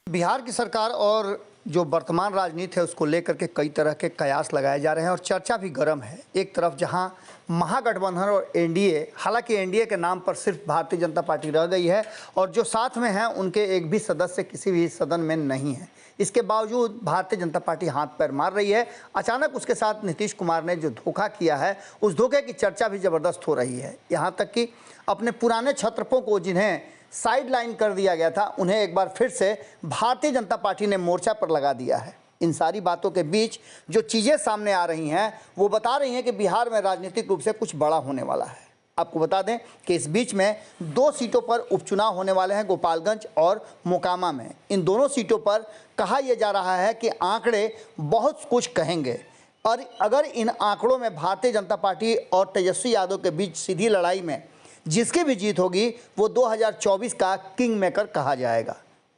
बिहार की सरकार और जो वर्तमान राजनीति है उसको लेकर के कई तरह के कयास लगाए जा रहे हैं और चर्चा भी गर्म है। एक तरफ जहां महागठबंधन और एनडीए, हालांकि एनडीए के नाम पर सिर्फ भारतीय जनता पार्टी रह गई है और जो साथ में हैं उनके एक भी सदस्य किसी भी सदन में नहीं है। इसके बावजूद भारतीय जनता पार्टी हाथ पैर मार रही है। अचानक उसके साथ नीतीश कुमार ने जो धोखा किया है उस धोखे की चर्चा भी ज़बरदस्त हो रही है। यहाँ तक कि अपने पुराने छत्रपों को जिन्हें साइड लाइन कर दिया गया था उन्हें एक बार फिर से भारतीय जनता पार्टी ने मोर्चा पर लगा दिया है। इन सारी बातों के बीच जो चीज़ें सामने आ रही हैं वो बता रही हैं कि बिहार में राजनीतिक रूप से कुछ बड़ा होने वाला है। आपको बता दें कि इस बीच में 2 सीटों पर उपचुनाव होने वाले हैं, गोपालगंज और मोकामा में। इन दोनों सीटों पर कहा यह जा रहा है कि आंकड़े बहुत कुछ कहेंगे और अगर इन आंकड़ों में भारतीय जनता पार्टी और तेजस्वी यादव के बीच सीधी लड़ाई में जिसकी भी जीत होगी वो 2024 का किंग मेकर कहा जाएगा।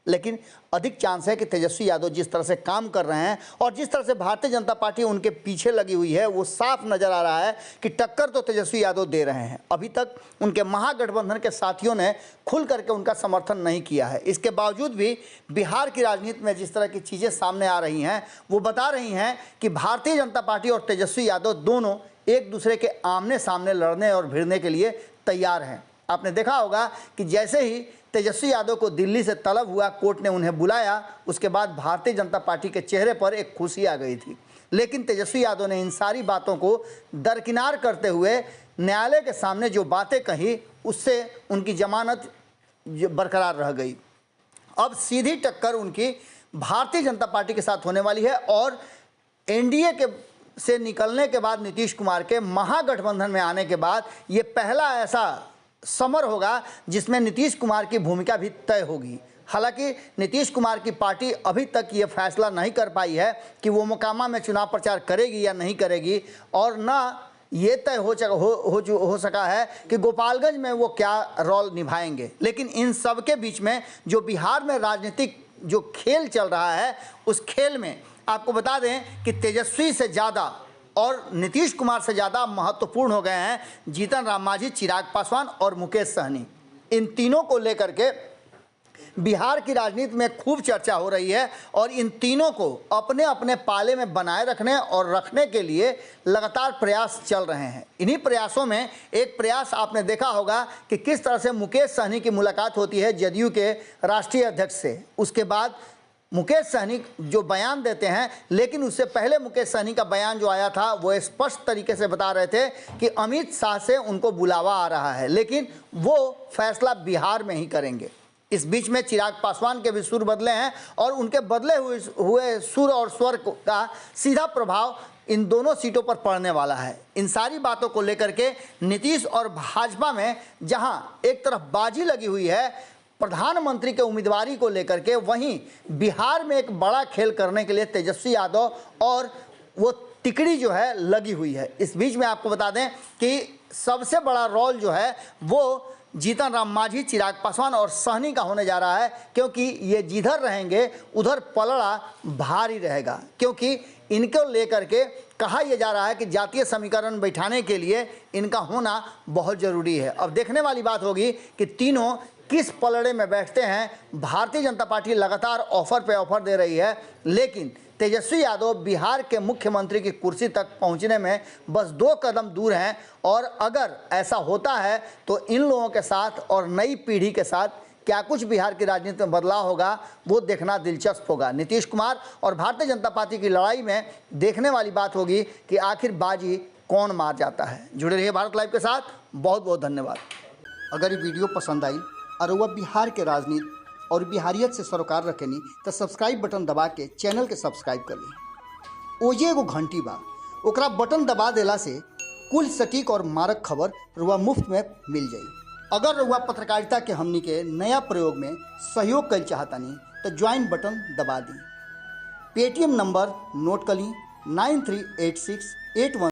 लेकिन अधिक चांस है कि तेजस्वी यादव जिस तरह से काम कर रहे हैं और जिस तरह से भारतीय जनता पार्टी उनके पीछे लगी हुई है वो साफ नज़र आ रहा है कि टक्कर तो तेजस्वी यादव दे रहे हैं। अभी तक उनके महागठबंधन के साथियों ने खुल करके उनका समर्थन नहीं किया है। इसके बावजूद भी बिहार की राजनीति में जिस तरह की चीज़ें सामने आ रही हैं वो बता रही हैं कि भारतीय जनता पार्टी और तेजस्वी यादव दोनों एक दूसरे के आमने सामने लड़ने और भिड़ने के लिए तैयार हैं। आपने देखा होगा कि जैसे ही तेजस्वी यादव को दिल्ली से तलब हुआ, कोर्ट ने उन्हें बुलाया, उसके बाद भारतीय जनता पार्टी के चेहरे पर एक खुशी आ गई थी। लेकिन तेजस्वी यादव ने इन सारी बातों को दरकिनार करते हुए न्यायालय के सामने जो बातें कही उससे उनकी जमानत बरकरार रह गई। अब सीधी टक्कर उनकी भारतीय जनता पार्टी के साथ होने वाली है और एनडीए के से निकलने के बाद, नीतीश कुमार के महागठबंधन में आने के बाद ये पहला ऐसा समर होगा जिसमें नीतीश कुमार की भूमिका भी तय होगी। हालांकि नीतीश कुमार की पार्टी अभी तक ये फैसला नहीं कर पाई है कि वो मोकामा में चुनाव प्रचार करेगी या नहीं करेगी और ना ये तय हो सका है कि गोपालगंज में वो क्या रोल निभाएंगे। लेकिन इन सब के बीच में जो बिहार में राजनीतिक जो खेल चल रहा है उस खेल में आपको बता दें कि तेजस्वी से ज़्यादा और नीतीश कुमार से ज़्यादा महत्वपूर्ण हो गए हैं जीतन राम मांझी, चिराग पासवान और मुकेश सहनी। इन तीनों को लेकर के बिहार की राजनीति में खूब चर्चा हो रही है और इन तीनों को अपने अपने पाले में बनाए रखने और रखने के लिए लगातार प्रयास चल रहे हैं। इन्हीं प्रयासों में एक प्रयास आपने देखा होगा कि किस तरह से मुकेश सहनी की मुलाकात होती है जदयू के राष्ट्रीय अध्यक्ष से। उसके बाद मुकेश सहनी जो बयान देते हैं, लेकिन उससे पहले मुकेश सहनी का बयान जो आया था वो स्पष्ट तरीके से बता रहे थे कि अमित शाह से उनको बुलावा आ रहा है, लेकिन वो फैसला बिहार में ही करेंगे। इस बीच में चिराग पासवान के भी सुर बदले हैं और उनके बदले हुए सुर और स्वर का सीधा प्रभाव इन दोनों सीटों पर पड़ने वाला है। इन सारी बातों को लेकर के नीतीश और भाजपा में जहां एक तरफ बाजी लगी हुई है प्रधानमंत्री के उम्मीदवारी को लेकर के, वहीं बिहार में एक बड़ा खेल करने के लिए तेजस्वी यादव और वो तिकड़ी जो है लगी हुई है। इस बीच में आपको बता दें कि सबसे बड़ा रोल जो है वो जीतन राम मांझी, चिराग पासवान और सहनी का होने जा रहा है, क्योंकि ये जिधर रहेंगे उधर पलड़ा भारी रहेगा। क्योंकि इनको लेकर के कहा यह जा रहा है कि जातीय समीकरण बैठाने के लिए इनका होना बहुत ज़रूरी है। अब देखने वाली बात होगी कि तीनों किस पलड़े में बैठते हैं। भारतीय जनता पार्टी लगातार ऑफर पे ऑफर दे रही है, लेकिन तेजस्वी यादव बिहार के मुख्यमंत्री की कुर्सी तक पहुंचने में बस 2 कदम दूर हैं और अगर ऐसा होता है तो इन लोगों के साथ और नई पीढ़ी के साथ क्या कुछ बिहार की राजनीति में बदलाव होगा वो देखना दिलचस्प होगा। नीतीश कुमार और भारतीय जनता पार्टी की लड़ाई में देखने वाली बात होगी कि आखिर बाजी कौन मार जाता है। जुड़े रहिए भारत लाइव के साथ। बहुत बहुत धन्यवाद। अगर ये वीडियो पसंद आई और वह बिहार के राजनीति और बिहारियत से सरोकार रखेनी तो सब्सक्राइब बटन दबा के चैनल के सब्सक्राइब कर ली। ओजे एगो घंटी बा, ओकरा बटन दबा देला से कुल सटीक और मारक खबर रुआ मुफ्त में मिल जाई। अगर रुआ पत्रकारिता के हमनी के नया प्रयोग में सहयोग कर चाहतानी तो ज्वाइन बटन दबा दी। पेटीएम नंबर नोट कर ली 938681